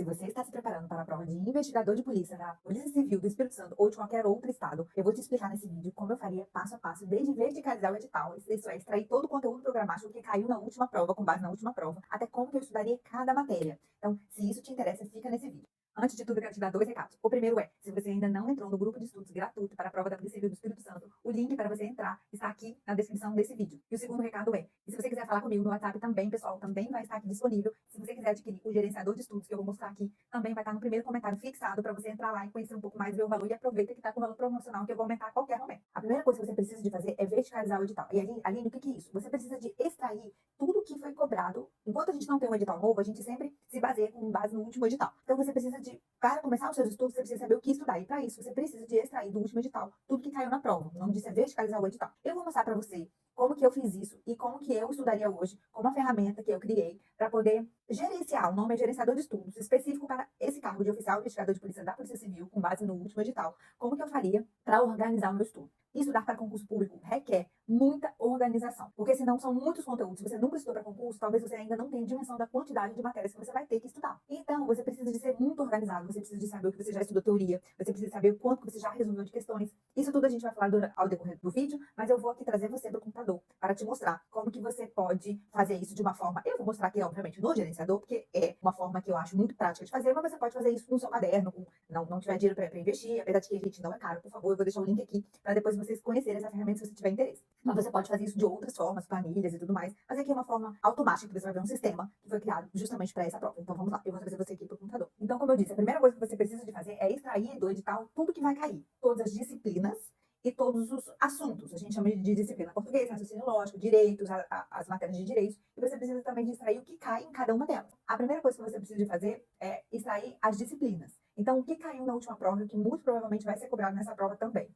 você está se preparando para a prova de investigador de polícia da Polícia Civil do Espírito Santo ou de qualquer outro estado, eu vou te explicar nesse vídeo como eu faria passo a passo, desde verticalizar o edital, isso é, extrair todo o conteúdo programático que caiu na última prova, com base na última prova, até como que eu estudaria cada matéria. Então, se isso te interessa, fica nesse vídeo. Antes de tudo, eu quero te dar 2 recados. O primeiro é, se você ainda não entrou no grupo de estudos gratuito para a prova da Polícia Civil do Espírito Santo, o link para você entrar está aqui na descrição desse vídeo. E o segundo recado é, e se você quiser falar comigo no WhatsApp também, pessoal, também vai estar aqui disponível. Se você quiser adquirir o gerenciador de estudos que eu vou mostrar aqui, também vai estar no primeiro comentário fixado para você entrar lá e conhecer um pouco mais, ver o valor e aproveita que está com valor promocional que eu vou aumentar a qualquer momento. A primeira coisa que você precisa de fazer é verticalizar o edital. E Aline, o que é isso? Você precisa de extrair tudo que foi cobrado. Enquanto a gente não tem um edital novo, a gente sempre se baseia com base no último edital. Então você precisa de, para começar os seus estudos, você precisa saber o que estudar. E para isso, você precisa de extrair do último edital tudo que caiu na prova. O nome disso é verticalizar o edital. Eu vou mostrar para você como que eu fiz isso e como que eu estudaria hoje com uma ferramenta que eu criei para poder gerenciar. O nome é gerenciador de estudos, específico para esse cargo de oficial investigador de polícia da Polícia Civil, com base no último edital. Como que eu faria para organizar o meu estudo? Estudar para concurso público requer muita organização, porque senão são muitos conteúdos. Se você nunca estudou para concurso, talvez você ainda não tenha dimensão da quantidade de matérias que você vai ter que estudar. Então, você precisa de ser muito organizado, você precisa de saber o que você já estudou teoria, você precisa saber o quanto você já resolveu de questões. Isso tudo a gente vai falar ao decorrer do vídeo, mas eu vou aqui trazer você para o computador para te mostrar como que você pode fazer isso de uma forma. Eu vou mostrar aqui, obviamente, no gerenciador, porque é uma forma que eu acho muito prática de fazer, mas você pode fazer isso no seu caderno, não tiver dinheiro para investir, apesar de que a gente não é caro, por favor, eu vou deixar o link aqui para depois vocês conhecerem essa ferramenta se você tiver interesse. Mas você pode fazer isso de outras formas, planilhas e tudo mais. Mas aqui é uma forma automática, que você vai ver um sistema que foi criado justamente para essa prova. Então vamos lá, eu vou trazer você aqui para o computador. Então, como eu disse, a primeira coisa que você precisa de fazer é extrair do edital tudo que vai cair. Todas as disciplinas e todos os assuntos. A gente chama de disciplina português, raciocínio lógico, direitos, as matérias de direitos. E você precisa também de extrair o que cai em cada uma delas. A primeira coisa que você precisa de fazer é extrair as disciplinas. Então, o que caiu na última prova e o que muito provavelmente vai ser cobrado nessa prova também?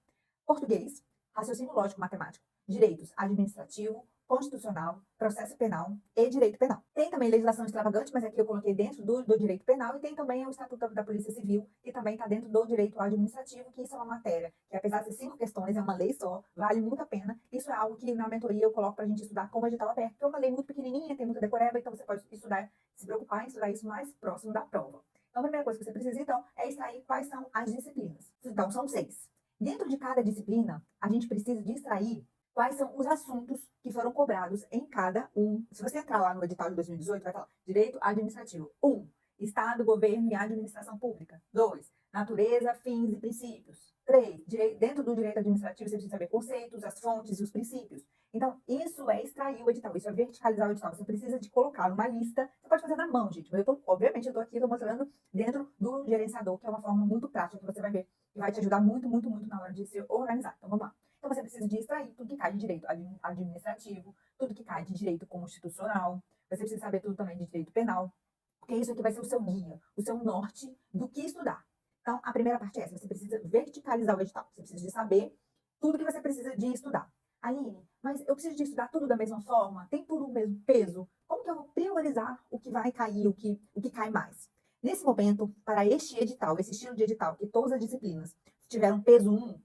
Português, raciocínio lógico matemático, direitos administrativo, constitucional, processo penal e direito penal. Tem também legislação extravagante, mas aqui eu coloquei dentro do direito penal, e tem também o Estatuto da Polícia Civil, que também está dentro do direito administrativo, que isso é uma matéria que, apesar de ser 5 questões, é uma lei só, vale muito a pena. Isso é algo que na mentoria eu coloco para a gente estudar como edital aberto, que é uma lei muito pequenininha, tem muita decoreba, então você pode estudar, se preocupar em estudar isso mais próximo da prova. Então, a primeira coisa que você precisa, então, é extrair quais são as disciplinas. Então, são 6. Dentro de cada disciplina, a gente precisa de extrair quais são os assuntos que foram cobrados em cada um. Se você entrar lá no edital de 2018, vai falar direito administrativo. 1. Estado, governo e administração pública. 2. Natureza, fins e princípios. 3. Dentro do direito administrativo, você precisa saber conceitos, as fontes e os princípios. Então, isso é extrair o edital, isso é verticalizar o edital. Você precisa de colocar numa lista. Você pode fazer na mão, gente. Mas obviamente, eu estou aqui mostrando dentro do gerenciador, que é uma forma muito prática que você vai ver e vai te ajudar muito, muito, muito na hora de se organizar. Então, vamos lá. Então, você precisa de extrair tudo que cai de direito administrativo, tudo que cai de direito constitucional. Você precisa saber tudo também de direito penal, porque isso aqui vai ser o seu guia, o seu norte do que estudar. Então, a primeira parte é essa. Você precisa verticalizar o edital. Você precisa de saber tudo que você precisa de estudar. Aline, mas eu preciso de estudar tudo da mesma forma? Tem tudo o mesmo peso? Como que eu vou priorizar o que vai cair, o que cai mais? Nesse momento, para este edital, esse estilo de edital, que todas as disciplinas tiveram peso 1,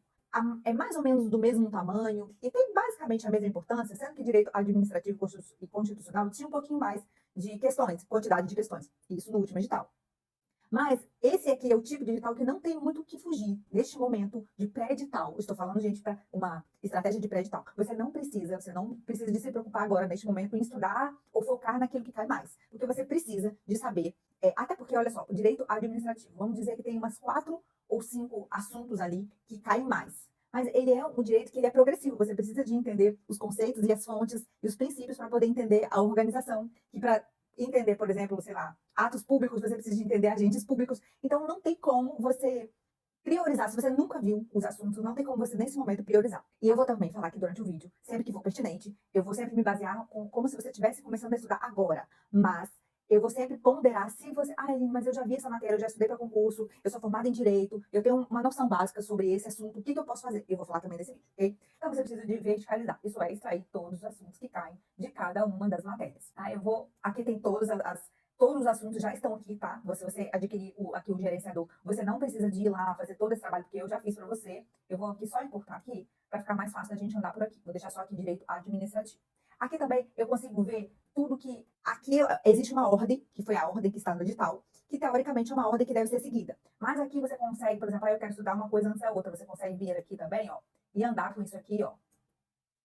é mais ou menos do mesmo tamanho e tem basicamente a mesma importância, sendo que direito administrativo e constitucional tinha um pouquinho mais de questões, quantidade de questões. Isso no último edital. Mas esse aqui é o tipo de edital que não tem muito o que fugir neste momento de pré-edital. Estou falando, gente, para uma estratégia de pré-edital. Você não precisa de se preocupar agora, neste momento, em estudar ou focar naquilo que cai mais. Porque você precisa de saber, até porque, olha só, o direito administrativo, vamos dizer que tem umas 4 ou 5 assuntos ali que caem mais. Mas ele é um direito que ele é progressivo. Você precisa de entender os conceitos e as fontes e os princípios para poder entender a organização. E para entender, por exemplo, sei lá, atos públicos, você precisa de entender agentes públicos. Então, não tem como você priorizar. Se você nunca viu os assuntos, não tem como você, nesse momento, priorizar. E eu vou também falar aqui durante o vídeo, sempre que for pertinente, eu vou sempre me basear como se você estivesse começando a estudar agora. Mas eu vou sempre ponderar se você... mas eu já vi essa matéria, eu já estudei para concurso, eu sou formada em Direito, eu tenho uma noção básica sobre esse assunto, o que eu posso fazer? Eu vou falar também nesse vídeo, ok? Então, você precisa de verticalizar. Isso é extrair todos os assuntos que caem de cada uma das matérias. Aqui tem todos os assuntos já estão aqui, tá? Se você adquirir aqui o gerenciador, você não precisa de ir lá fazer todo esse trabalho, porque eu já fiz para você. Eu vou aqui só importar aqui, para ficar mais fácil a gente andar por aqui. Vou deixar só aqui direito administrativo. Aqui também eu consigo ver tudo que... Aqui existe uma ordem, que foi a ordem que está no edital, que teoricamente é uma ordem que deve ser seguida. Mas aqui você consegue, por exemplo, eu quero estudar uma coisa antes da outra, você consegue vir aqui também, ó, e andar com isso aqui, ó,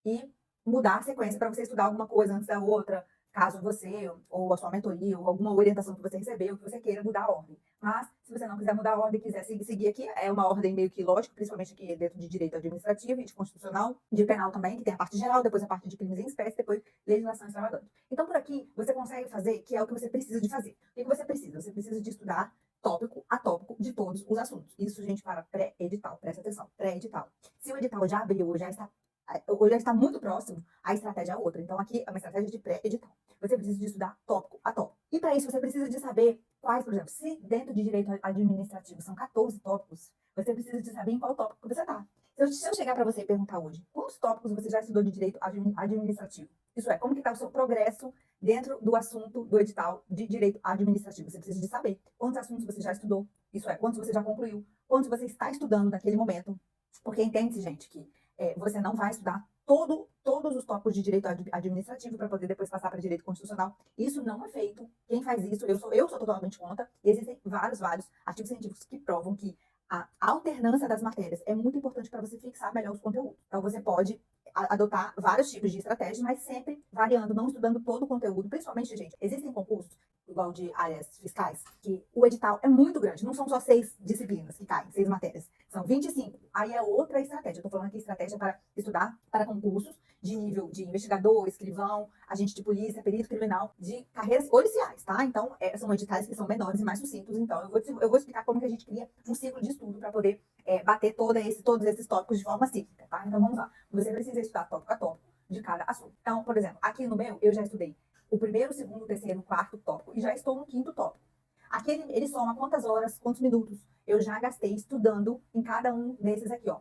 e mudar a sequência para você estudar alguma coisa antes da outra, caso você, ou a sua mentoria, ou alguma orientação que você recebeu, que você queira mudar a ordem. Mas, se você não quiser mudar a ordem, quiser seguir aqui, é uma ordem meio que lógica, principalmente aqui dentro de direito administrativo e de constitucional, de penal também, que tem a parte geral, depois a parte de crimes em espécie, depois legislação extravagante. Então, por aqui, você consegue fazer, que é o que você precisa de fazer. O que você precisa? Você precisa de estudar tópico a tópico de todos os assuntos. Isso, gente, para pré-edital. Presta atenção, pré-edital. Se o edital já abriu, ou já está muito próximo, a estratégia é outra. Então, aqui é uma estratégia de pré-edital. Você precisa de estudar tópico a tópico. E para isso, você precisa de saber quais, por exemplo, se dentro de direito administrativo são 14 tópicos, você precisa de saber em qual tópico você está. Se eu chegar para você e perguntar hoje, quantos tópicos você já estudou de direito administrativo? Isso é, como que está o seu progresso dentro do assunto do edital de direito administrativo? Você precisa de saber quantos assuntos você já estudou, isso é, quantos você já concluiu, quantos você está estudando naquele momento. Porque entende, gente, que você não vai estudar todos os tópicos de direito administrativo para poder depois passar para direito constitucional. Isso não é feito. Quem faz isso, eu sou totalmente contra. E existem vários artigos científicos que provam que a alternância das matérias é muito importante para você fixar melhor os conteúdos. Então, você pode adotar vários tipos de estratégias, mas sempre variando, não estudando todo o conteúdo. Principalmente, gente, existem concursos, igual de áreas fiscais, que o edital é muito grande. Não são só 6 disciplinas que caem, 6 matérias. São 25. Aí é outra estratégia. Eu tô falando aqui estratégia para estudar para concursos de nível de investigador, escrivão, agente de polícia, perito criminal, de carreiras policiais, tá? Então, são editais que são menores e mais sucintos. Então, eu vou explicar como que a gente cria um ciclo de estudo para poder bater todos esses tópicos de forma cíclica, tá? Então, vamos lá. Você precisa estudar tópico a tópico de cada assunto. Então, por exemplo, aqui no meu, eu já estudei o primeiro, o segundo, o terceiro, o quarto tópico e já estou no quinto tópico. Aqui ele soma quantas horas, quantos minutos eu já gastei estudando em cada um desses aqui, ó.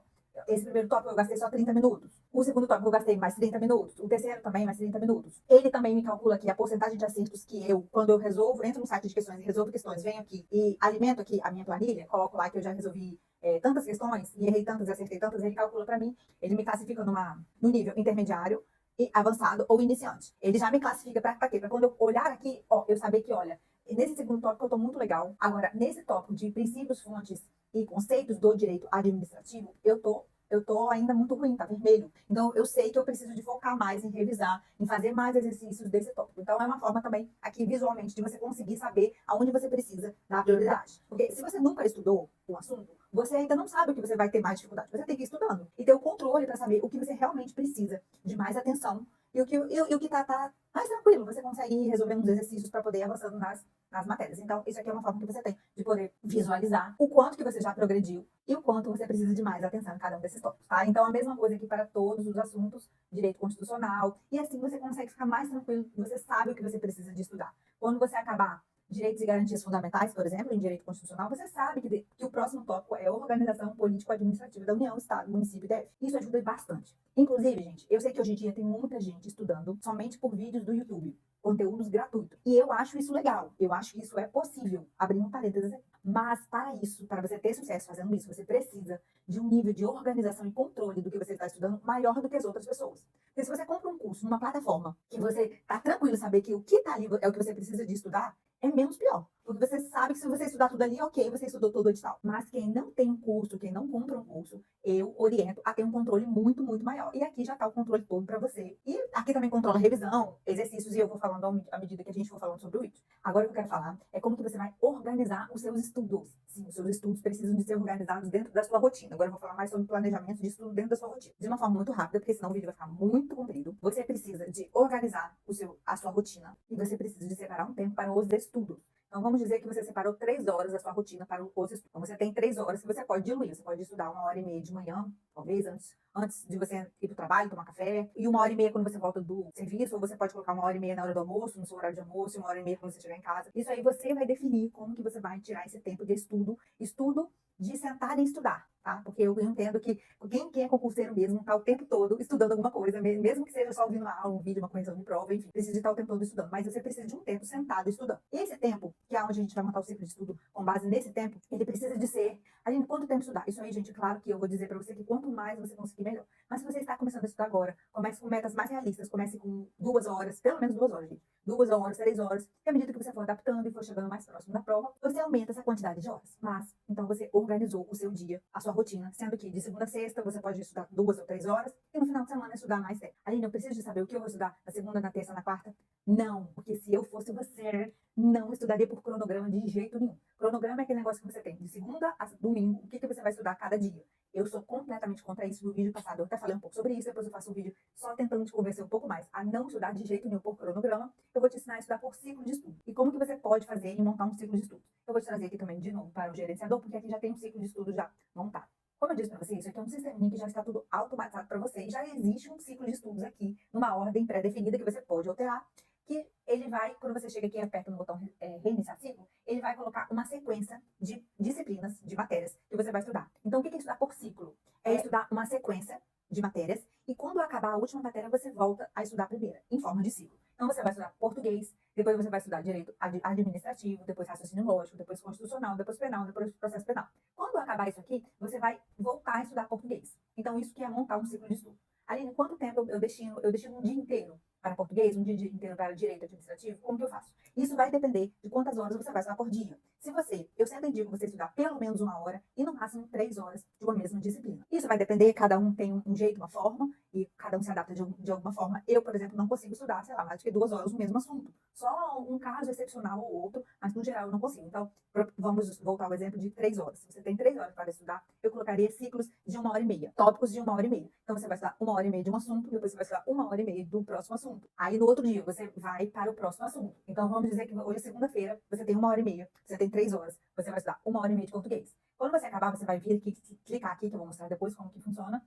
Esse primeiro tópico eu gastei só 30 minutos. O segundo tópico eu gastei mais 30 minutos. O terceiro também mais 30 minutos. Ele também me calcula aqui a porcentagem de acertos que eu, quando eu resolvo, entro no site de questões e resolvo questões, venho aqui e alimento aqui a minha planilha, coloco lá que eu já resolvi tantas questões e errei tantas e acertei tantas, ele calcula para mim, ele me classifica no nível intermediário, e avançado ou iniciante. Ele já me classifica para quê? Para quando eu olhar aqui, ó, eu saber que, olha, nesse segundo tópico eu estou muito legal. Agora, nesse tópico de princípios, fontes e conceitos do direito administrativo, eu tô ainda muito ruim, tá vermelho. Então, eu sei que eu preciso de focar mais em revisar, em fazer mais exercícios desse tópico. Então, é uma forma também, aqui visualmente, de você conseguir saber aonde você precisa dar prioridade. Porque se você nunca estudou o assunto, você ainda não sabe o que você vai ter mais dificuldade. Você tem que ir estudando e ter o controle para saber o que você realmente precisa de mais atenção e o que tá mais tranquilo. Você consegue ir resolvendo os exercícios para poder ir avançando nas matérias. Então, isso aqui é uma forma que você tem de poder visualizar o quanto que você já progrediu e o quanto você precisa de mais atenção em cada um desses tópicos, tá? Então, a mesma coisa aqui para todos os assuntos, direito constitucional, e assim você consegue ficar mais tranquilo, você sabe o que você precisa de estudar. Quando você acabar direitos e garantias fundamentais, por exemplo, em direito constitucional, você sabe que o próximo tópico é organização político-administrativa da União, Estado, município e DF. Isso ajuda bastante. Inclusive, gente, eu sei que hoje em dia tem muita gente estudando somente por vídeos do YouTube, conteúdos gratuitos. E eu acho isso legal, eu acho que isso é possível, abrindo parênteses aqui. Mas para isso, para você ter sucesso fazendo isso, você precisa de um nível de organização e controle do que você está estudando maior do que as outras pessoas. Porque se você compra um curso numa plataforma que você está tranquilo saber que o que está ali é o que você precisa de estudar, é menos pior. Porque você sabe que se você estudar tudo ali, ok, você estudou todo o edital. Mas quem não tem um curso, quem não compra um curso, eu oriento a ter um controle muito, muito maior. E aqui já está o controle todo para você. E aqui também controla revisão, exercícios, e eu vou falando à medida que a gente for falando sobre o vídeo. Agora o que eu quero falar é como que você vai organizar os seus estudos. Sim, os seus estudos precisam de ser organizados dentro da sua rotina. Agora eu vou falar mais sobre planejamento de estudo dentro da sua rotina. De uma forma muito rápida, porque senão o vídeo vai ficar muito comprido. Você precisa de organizar a sua rotina e você precisa de separar um tempo para os estudos. Então, vamos dizer que você separou 3 horas da sua rotina para os estudos. Então, você tem 3 horas que você pode diluir. Você pode estudar 1h30 de manhã, talvez, antes de você ir para o trabalho, tomar café. E 1h30 quando você volta do serviço. Ou você pode colocar 1h30 na hora do almoço, no seu horário de almoço. E 1h30 quando você chegar em casa. Isso aí você vai definir como que você vai tirar esse tempo de estudo. Estudo de sentar e estudar, tá? Porque eu entendo que quem é concurseiro mesmo está o tempo todo estudando alguma coisa, mesmo que seja só ouvindo uma aula, um vídeo, uma correção de prova, enfim, precisa estar o tempo todo estudando. Mas você precisa de um tempo sentado estudando. E esse tempo, que é onde a gente vai montar o ciclo de estudo com base nesse tempo, ele precisa de ser. Aline, quanto tempo estudar? Isso aí, gente, claro que eu vou dizer para você que quanto mais você conseguir, melhor. Mas se você está começando a estudar agora, comece com metas mais realistas, comece com 2 horas, pelo menos 2 horas, gente. 2 horas, 3 horas, e à medida que você for adaptando e for chegando mais próximo da prova, você aumenta essa quantidade de horas. Mas, então você organizou o seu dia, a sua rotina, sendo que de segunda a sexta você pode estudar 2 ou 3 horas, e no final de semana estudar mais tempo. Aline, eu preciso de saber o que eu vou estudar na segunda, na terça, na quarta? Não, porque se eu fosse você, não estudaria por cronograma de jeito nenhum. Cronograma é aquele negócio que você tem de segunda a domingo, o que você vai estudar cada dia. Eu sou completamente contra isso. No vídeo passado eu até falei um pouco sobre isso, depois eu faço um vídeo só tentando te convencer um pouco mais a não estudar de jeito nenhum por cronograma. Eu vou te ensinar a estudar por ciclo de estudo. E como que você pode fazer e montar um ciclo de estudo. Eu vou te trazer aqui também de novo para o gerenciador, porque aqui já tem um ciclo de estudo já montado. Como eu disse para vocês, isso aqui é um sisteminha que já está tudo automatizado para você. E já existe um ciclo de estudos aqui, numa ordem pré-definida que você pode alterar, que ele vai, quando você chega aqui e aperta no botão reiniciar ciclo, ele vai colocar uma sequência de disciplinas, de matérias, que você vai estudar. Então, o que é estudar por ciclo? É estudar uma sequência de matérias, e quando acabar a última matéria, você volta a estudar a primeira, em forma de ciclo. Então, você vai estudar português, depois você vai estudar direito administrativo, depois raciocínio lógico, depois constitucional, depois penal, depois processo penal. Quando acabar isso aqui, você vai voltar a estudar português. Então, isso que é montar um ciclo de estudo. Aline, quanto tempo eu destino um dia inteiro para português, um dia inteiro para direito administrativo? Como que eu faço? Isso vai depender de quantas horas você vai estudar por dia. Se você, eu sempre indico você estudar pelo menos 1 hora e no máximo 3 horas de uma mesma disciplina. Isso vai depender, cada um tem um jeito, uma forma, e cada um se adapta de alguma forma. Eu, por exemplo, não consigo estudar, sei lá, mais do que 2 horas o mesmo assunto. Só um caso excepcional ou outro, mas no geral eu não consigo. Então, vamos voltar ao exemplo de 3 horas. Se você tem 3 horas para estudar, eu colocaria ciclos de 1 hora e meia, tópicos de 1 hora e meia. Então, você vai estudar 1 hora e meia de um assunto, depois você vai estudar 1 hora e meia do próximo assunto. Aí, no outro dia, você vai para o próximo assunto. Então, vamos dizer que hoje é segunda-feira, você tem 1 hora e meia, você tem 3 horas, você vai estudar 1 hora e meia de português. Quando você acabar, você vai vir aqui, clicar aqui, que eu vou mostrar depois como que funciona.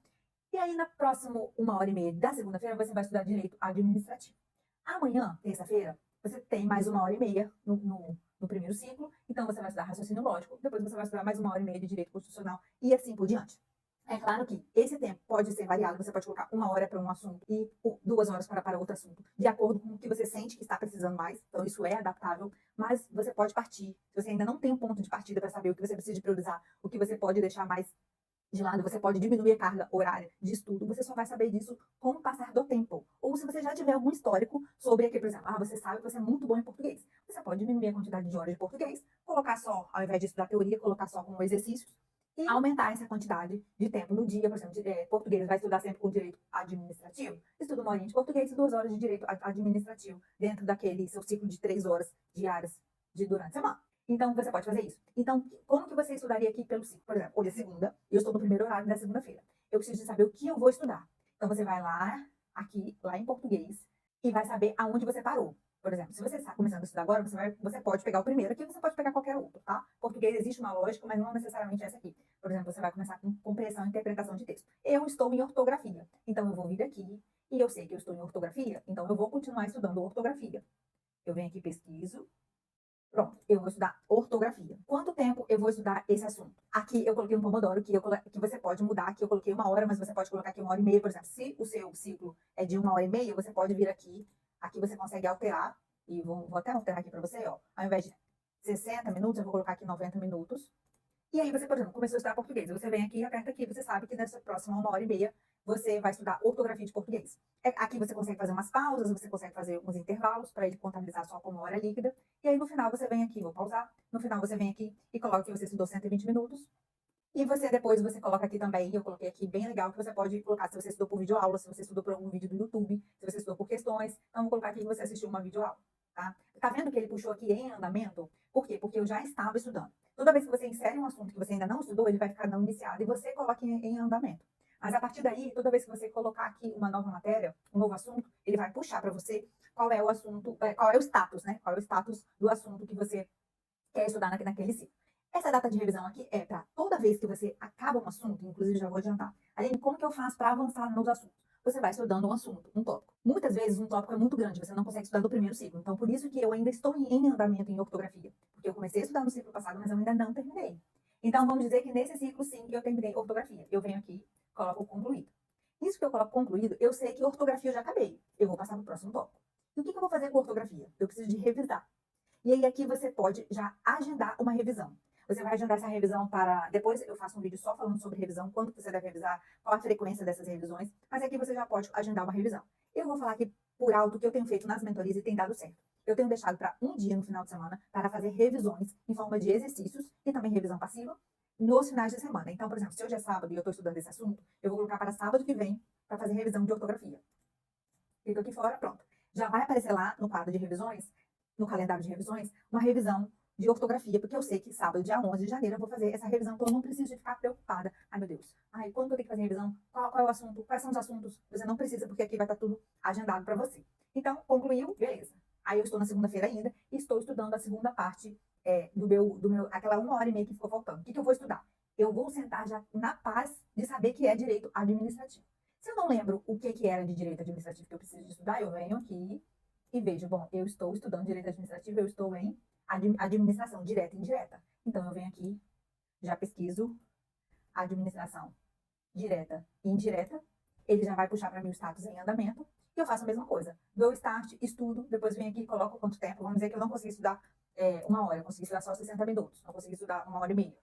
E aí, na próxima 1 hora e meia da segunda-feira, você vai estudar direito administrativo. Amanhã, terça-feira, você tem mais 1 hora e meia no primeiro ciclo, então você vai estudar raciocínio lógico, depois você vai estudar mais 1 hora e meia de direito constitucional e assim por diante. É claro que esse tempo pode ser variado, você pode colocar 1 hora para um assunto e 2 horas para outro assunto, de acordo com o que você sente que está precisando mais, então isso é adaptável, mas você pode partir, se você ainda não tem um ponto de partida para saber o que você precisa de priorizar, o que você pode deixar mais de lado, você pode diminuir a carga horária de estudo, você só vai saber disso com o passar do tempo. Ou se você já tiver algum histórico sobre aquele, por exemplo, você sabe que você é muito bom em português. Você pode diminuir a quantidade de horas de português, colocar só, ao invés de estudar teoria, colocar só como exercícios, e aumentar essa quantidade de tempo no dia. Por exemplo, português vai estudar sempre com direito administrativo, estuda 1 horinha de português e 2 horas de direito administrativo, dentro daquele seu ciclo de 3 horas diárias durante a semana. Então, você pode fazer isso. Então, como que você estudaria aqui pelo ciclo? Por exemplo, hoje é segunda, eu estou no primeiro horário da segunda-feira. Eu preciso de saber o que eu vou estudar. Então, você vai lá, aqui, lá em português, e vai saber aonde você parou. Por exemplo, se você está começando a estudar agora, você pode pegar o primeiro aqui, você pode pegar qualquer outro, tá? Português existe uma lógica, mas não necessariamente essa aqui. Por exemplo, você vai começar com compreensão e interpretação de texto. Eu estou em ortografia, então eu vou vir aqui, e eu sei que eu estou em ortografia, então eu vou continuar estudando ortografia. Eu venho aqui, pesquiso. Pronto, eu vou estudar ortografia. Quanto tempo eu vou estudar esse assunto? Aqui eu coloquei um pomodoro que você pode mudar. Aqui eu coloquei 1 hora, mas você pode colocar aqui 1 hora e meia. Por exemplo, se o seu ciclo é de 1 hora e meia, você pode vir aqui. Aqui você consegue alterar. E vou até alterar aqui para você, ó. Ao invés de 60 minutos, eu vou colocar aqui 90 minutos. E aí você, por exemplo, começou a estudar português. Você vem aqui e aperta aqui. Você sabe que nessa próxima 1 hora e meia você vai estudar ortografia de português. Aqui você consegue fazer umas pausas, você consegue fazer uns intervalos para ele contabilizar só como hora líquida. E aí no final você vem aqui, vou pausar. No final você vem aqui e coloca que você estudou 120 minutos. E você depois você coloca aqui também, eu coloquei aqui bem legal, que você pode colocar se você estudou por videoaula, se você estudou por algum vídeo do YouTube, se você estudou por questões. Então vou colocar aqui que você assistiu uma videoaula, tá? Tá vendo que ele puxou aqui em andamento? Por quê? Porque eu já estava estudando. Toda vez que você insere um assunto que você ainda não estudou, ele vai ficar não iniciado e você coloca em andamento. Mas a partir daí, toda vez que você colocar aqui uma nova matéria, um novo assunto, ele vai puxar para você qual é o assunto, qual é o status, né? Qual é o status do assunto que você quer estudar naquele ciclo. Essa data de revisão aqui é para toda vez que você acaba um assunto, inclusive já vou adiantar. Aline, como que eu faço para avançar nos assuntos? Você vai estudando um assunto, um tópico. Muitas vezes um tópico é muito grande, você não consegue estudar no primeiro ciclo. Então, por isso que eu ainda estou em andamento em ortografia. Porque eu comecei a estudar no ciclo passado, mas eu ainda não terminei. Então, vamos dizer que nesse ciclo, sim, eu terminei ortografia. Eu venho aqui, coloco concluído. Isso que eu coloco concluído, eu sei que ortografia eu já acabei. Eu vou passar para o próximo tópico. E o que eu vou fazer com ortografia? Eu preciso de revisar. E aí aqui você pode já agendar uma revisão. Você vai agendar essa revisão para... Depois eu faço um vídeo só falando sobre revisão, quando você deve revisar, qual a frequência dessas revisões. Mas aqui você já pode agendar uma revisão. Eu vou falar aqui por alto o que eu tenho feito nas mentorias e tem dado certo. Eu tenho deixado para um dia no final de semana para fazer revisões em forma de exercícios e também revisão passiva nos finais de semana. Então, por exemplo, se hoje é sábado e eu estou estudando esse assunto, eu vou colocar para sábado que vem para fazer revisão de ortografia. Clico aqui fora, pronto. Já vai aparecer lá no quadro de revisões, no calendário de revisões, uma revisão de ortografia, porque eu sei que sábado, dia 11 de janeiro, eu vou fazer essa revisão, então eu não preciso ficar preocupada. Ai, meu Deus. Ai, quando eu tenho que fazer revisão? Qual é o assunto? Quais são os assuntos? Você não precisa, porque aqui vai estar tudo agendado para você. Então, concluiu? Beleza. Aí eu estou na segunda-feira ainda e estou estudando a segunda parte aquela 1 hora e meia que ficou faltando. O que eu vou estudar? Eu vou sentar já na paz de saber que é direito administrativo. Se eu não lembro o que era de direito administrativo que eu preciso de estudar, eu venho aqui e vejo, bom, eu estou estudando direito administrativo, eu estou em administração direta e indireta. Então, eu venho aqui, já pesquiso administração direta e indireta, ele já vai puxar para mim o status em andamento, e eu faço a mesma coisa. Dou start, estudo, depois venho aqui e coloco quanto tempo. Vamos dizer que eu não consegui estudar 1 hora, eu consegui estudar só 60 minutos, não consegui estudar 1 hora e meia.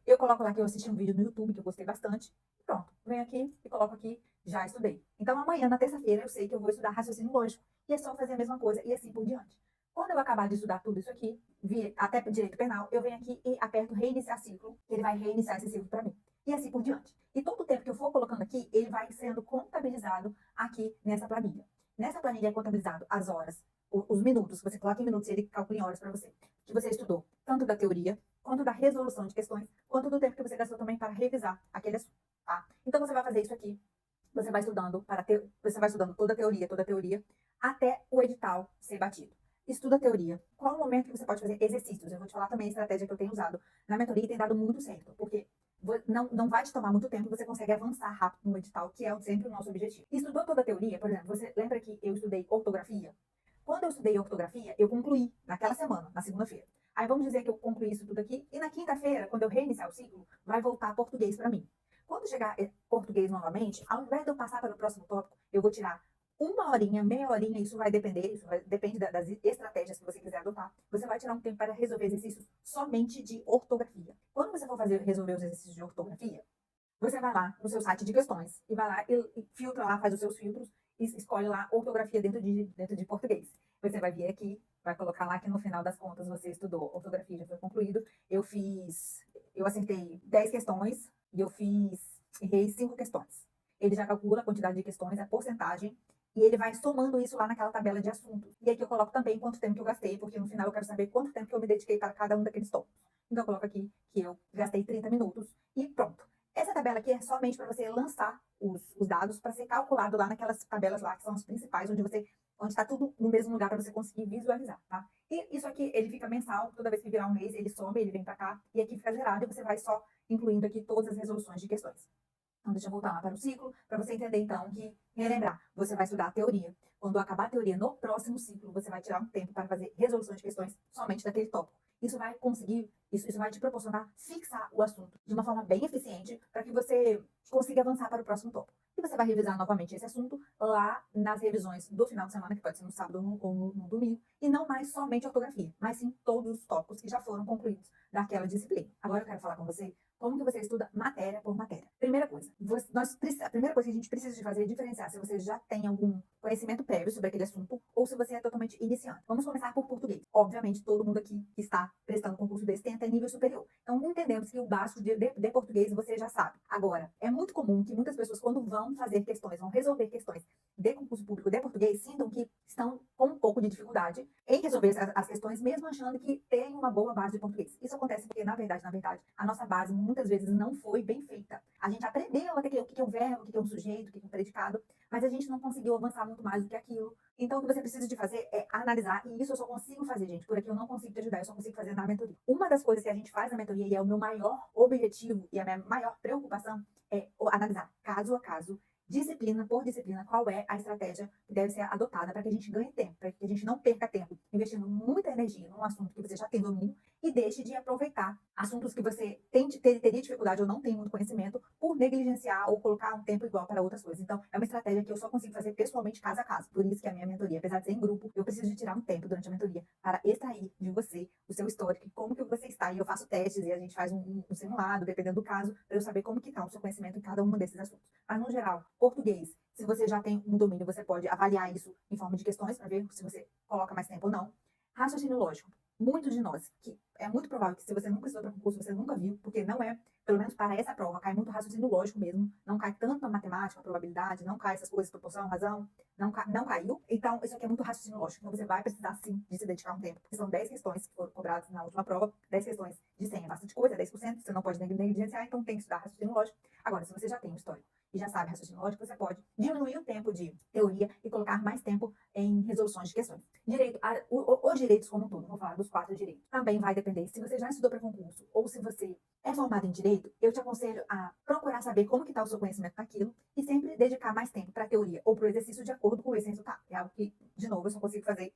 Eu coloco lá que eu assisti um vídeo no YouTube que eu gostei bastante, e pronto, venho aqui e coloco aqui, já estudei. Então amanhã, na terça-feira, eu sei que eu vou estudar raciocínio lógico, e é só fazer a mesma coisa, e assim por diante. Quando eu acabar de estudar tudo isso aqui, até direito penal, eu venho aqui e aperto reiniciar ciclo, ele vai reiniciar esse ciclo para mim. E assim por diante. E todo o tempo que eu for colocando aqui, ele vai sendo contabilizado aqui nessa planilha. Nessa planilha é contabilizado as horas, os minutos, você coloca em minutos, ele calcula em horas para você, que você estudou, tanto da teoria, quanto da resolução de questões, quanto do tempo que você gastou também para revisar aquele assunto, tá? Então você vai fazer isso aqui, você vai estudando você vai estudando toda a teoria, até o edital ser batido. Estuda a teoria. Qual o momento que você pode fazer exercícios? Eu vou te falar também a estratégia que eu tenho usado na mentoria e tem dado muito certo, porque não vai te tomar muito tempo, você consegue avançar rápido no edital, que é sempre o nosso objetivo. Estudou toda a teoria, por exemplo, você lembra que eu estudei ortografia? Quando eu estudei ortografia, eu concluí naquela semana, na segunda-feira. Aí vamos dizer que eu concluí isso tudo aqui, e na quinta-feira, quando eu reiniciar o ciclo, vai voltar português para mim. Quando chegar português novamente, ao invés de eu passar para o próximo tópico, eu vou tirar 1 horinha, meia horinha, isso vai depender, depende das estratégias que você quiser adotar. Você vai tirar um tempo para resolver exercícios somente de ortografia. Quando você for resolver os exercícios de ortografia, você vai lá no seu site de questões e vai lá e filtra lá, faz os seus filtros e escolhe lá ortografia dentro de português. Você vai vir aqui, vai colocar lá que no final das contas você estudou ortografia, já foi concluído. Eu acertei 10 questões e errei 5 questões. Ele já calcula a quantidade de questões, a porcentagem, e ele vai somando isso lá naquela tabela de assuntos. E aqui eu coloco também quanto tempo que eu gastei, porque no final eu quero saber quanto tempo que eu me dediquei para cada um daqueles tópicos. Então eu coloco aqui que eu gastei 30 minutos e pronto. Essa tabela aqui é somente para você lançar os dados para ser calculado lá naquelas tabelas lá, que são as principais, onde está tudo no mesmo lugar para você conseguir visualizar, tá? E isso aqui, ele fica mensal, toda vez que virar um mês, ele some, ele vem para cá, e aqui fica zerado, e você vai só incluindo aqui todas as resoluções de questões. Então, deixa eu voltar lá para o ciclo, para você entender, então, que, relembrar, você vai estudar a teoria. Quando acabar a teoria, no próximo ciclo, você vai tirar um tempo para fazer resolução de questões somente daquele tópico. Isso vai te proporcionar fixar o assunto de uma forma bem eficiente para que você consiga avançar para o próximo tópico. E você vai revisar novamente esse assunto lá nas revisões do final de semana, que pode ser no sábado ou no domingo, e não mais somente ortografia, mas sim todos os tópicos que já foram concluídos daquela disciplina. Agora eu quero falar com você como que você estuda matéria por matéria. Primeira coisa, a primeira coisa que a gente precisa de fazer é diferenciar se você já tem algum conhecimento prévio sobre aquele assunto ou se você é totalmente iniciante. Vamos começar por português. Obviamente, todo mundo aqui que está prestando concurso desse tem até nível superior. Então, entendemos que o básico de português você já sabe. Agora, é muito comum que muitas pessoas, quando vão fazer questões, vão resolver questões de concurso público de português, sintam que estão com um pouco de dificuldade em resolver as questões, mesmo achando que tem uma boa base de português. Isso acontece porque, na verdade, a nossa base muitas vezes não foi bem feita. A gente aprendeu até o que é um verbo, o que é um sujeito, o que é um predicado, mas a gente não conseguiu avançar muito mais do que aquilo. Então, o que você precisa de fazer é analisar, e isso eu só consigo fazer, gente. Por aqui eu não consigo te ajudar, eu só consigo fazer na mentoria. Uma das coisas que a gente faz na mentoria, e é o meu maior objetivo e a minha maior preocupação, é analisar caso a caso, disciplina por disciplina, qual é a estratégia que deve ser adotada para que a gente ganhe tempo, para que a gente não perca tempo investindo muita energia num assunto que você já tem domínio e deixe de aproveitar assuntos que você teria dificuldade ou não tem muito conhecimento por negligenciar ou colocar um tempo igual para outras coisas. Então, é uma estratégia que eu só consigo fazer pessoalmente, caso a caso. Por isso que a minha mentoria, apesar de ser em grupo, eu preciso de tirar um tempo durante a mentoria para extrair de você o seu histórico, como que você está. E eu faço testes e a gente faz um simulado, dependendo do caso, para eu saber como que está o seu conhecimento em cada um desses assuntos. Mas, no geral, português, se você já tem um domínio, você pode avaliar isso em forma de questões para ver se você coloca mais tempo ou não. Raciocínio lógico. Muitos de nós, que é muito provável que se você nunca estudou para concurso, você nunca viu, porque não é, pelo menos para essa prova, cai muito raciocínio lógico mesmo, não cai tanto a matemática, a probabilidade, não cai essas coisas, proporção, razão, não caiu. Então, isso aqui é muito raciocínio lógico. Então, você vai precisar, sim, de se dedicar um tempo, porque são 10 questões que foram cobradas na última prova, 10 questões de 100 é bastante coisa, 10%, você não pode negligenciar, então tem que estudar raciocínio lógico. Agora, se você já tem um histórico e já sabe raciocínio lógico, você pode diminuir o tempo de teoria e colocar mais tempo em resoluções de questões. Os direitos como um todo, vou falar dos 4 direitos, também vai depender. Se você já estudou para concurso ou se você é formado em direito, eu te aconselho a procurar saber como que está o seu conhecimento daquilo e sempre dedicar mais tempo para a teoria ou para o exercício de acordo com esse resultado. É algo que, de novo, eu só consigo fazer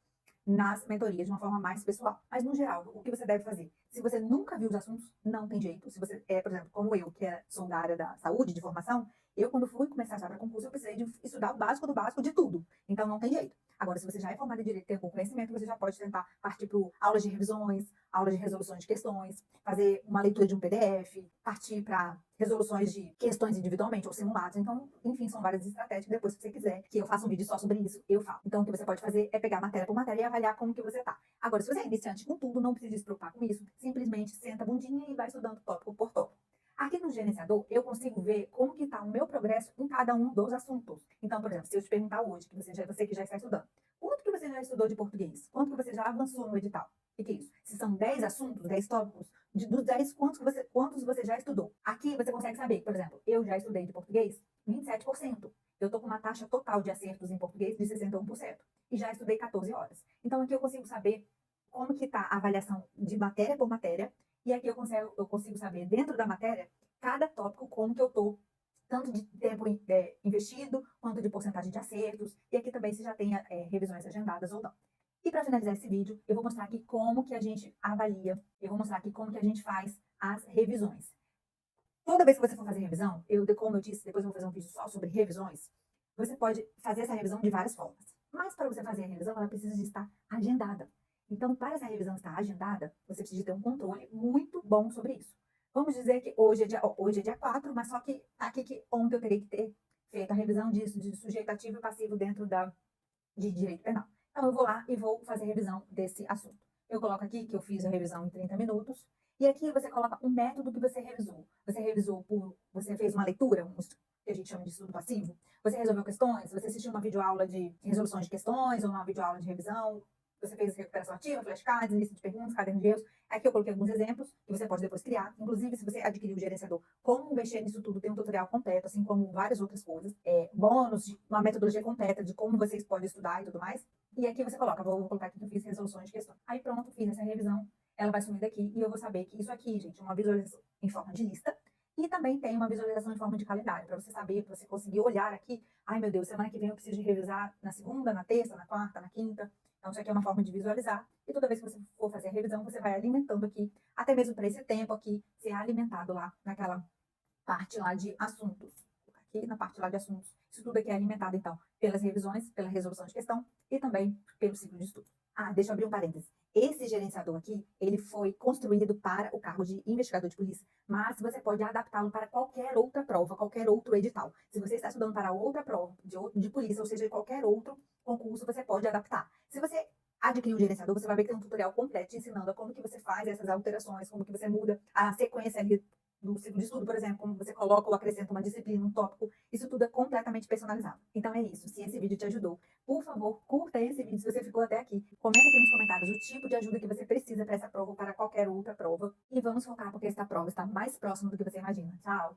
nas mentorias de uma forma mais pessoal. Mas, no geral, o que você deve fazer? Se você nunca viu os assuntos, não tem jeito. Se você é, por exemplo, como eu, que sou da área da saúde, de formação, eu, quando fui começar a estudar para concurso, eu precisei de estudar o básico do básico de tudo. Então, não tem jeito. Agora, se você já é formado em direito e tem algum conhecimento, você já pode tentar partir para aulas de revisões, aulas de resoluções de questões, fazer uma leitura de um PDF, partir para resoluções de questões individualmente ou simulados. Então, enfim, são várias estratégias. Depois, se você quiser que eu faça um vídeo só sobre isso, eu falo. Então, o que você pode fazer é pegar matéria por matéria e avaliar como que você tá. Agora, se você é iniciante com tudo, não precisa se preocupar com isso. Simplesmente senta a bundinha e vai estudando tópico por tópico. Aqui no gerenciador, eu consigo ver como que está o meu progresso em cada um dos assuntos. Então, por exemplo, se eu te perguntar hoje, que você que já está estudando, quanto que você já estudou de português? Quanto que você já avançou no edital? O que é isso? Se são 10 assuntos, 10 tópicos, dos 10, quantos você já estudou? Aqui você consegue saber, por exemplo, eu já estudei de português 27%. Eu estou com uma taxa total de acertos em português de 61%. E já estudei 14 horas. Então, aqui eu consigo saber como que está a avaliação de matéria por matéria. E aqui eu consigo saber, dentro da matéria, cada tópico, como que eu estou, tanto de tempo investido, quanto de porcentagem de acertos. E aqui também se já tem revisões agendadas ou não. E para finalizar esse vídeo, eu vou mostrar aqui como que a gente avalia, eu vou mostrar aqui como que a gente faz as revisões. Toda vez que você for fazer revisão, como eu disse, depois eu vou fazer um vídeo só sobre revisões, você pode fazer essa revisão de várias formas. Mas para você fazer a revisão, ela precisa de estar agendada. Então, para essa revisão estar agendada, você precisa ter um controle muito bom sobre isso. Vamos dizer que hoje é dia 4, mas só que tá aqui que ontem eu teria que ter feito a revisão disso, de sujeito ativo e passivo dentro de direito penal. Então, eu vou lá e vou fazer a revisão desse assunto. Eu coloco aqui que eu fiz a revisão em 30 minutos. E aqui você coloca o método que você revisou. Você fez uma leitura, que a gente chama de estudo passivo. Você resolveu questões, você assistiu uma videoaula de resoluções de questões ou uma videoaula de revisão. Você fez recuperação ativa, flashcards, lista de perguntas, caderno de erros. Aqui eu coloquei alguns exemplos que você pode depois criar. Inclusive, se você adquirir o gerenciador, como mexer nisso tudo, tem um tutorial completo, assim como várias outras coisas. Bônus, uma metodologia completa de como vocês podem estudar e tudo mais. E aqui você coloca, vou colocar aqui que eu fiz resoluções de questões. Aí pronto, fiz essa revisão. Ela vai sumir daqui e eu vou saber que isso aqui, gente, é uma visualização em forma de lista. E também tem uma visualização em forma de calendário, para você saber, para você conseguir olhar aqui. Ai, meu Deus, semana que vem eu preciso de revisar na segunda, na terça, na quarta, na quinta. Então, isso aqui é uma forma de visualizar. E toda vez que você for fazer a revisão, você vai alimentando aqui, até mesmo para esse tempo aqui, ser alimentado lá naquela parte lá de assuntos. Aqui na parte lá de assuntos. Isso tudo aqui é alimentado, então, pelas revisões, pela resolução de questão e também pelo ciclo de estudo. Ah, deixa eu abrir um parênteses. Esse gerenciador aqui, ele foi construído para o cargo de investigador de polícia, mas você pode adaptá-lo para qualquer outra prova, qualquer outro edital. Se você está estudando para outra prova de polícia, ou seja, qualquer outro concurso, você pode adaptar. Se você adquirir o gerenciador, você vai ver que tem um tutorial completo te ensinando como que você faz essas alterações, como que você muda a sequência ali do ciclo de estudo, por exemplo, como você coloca ou acrescenta uma disciplina, um tópico, isso tudo é completamente personalizado. Então é isso, se esse vídeo te ajudou, por favor, curta esse vídeo se você ficou até aqui. Comenta aqui nos comentários o tipo de ajuda que você precisa para essa prova ou para qualquer outra prova. E vamos focar porque esta prova está mais próxima do que você imagina. Tchau!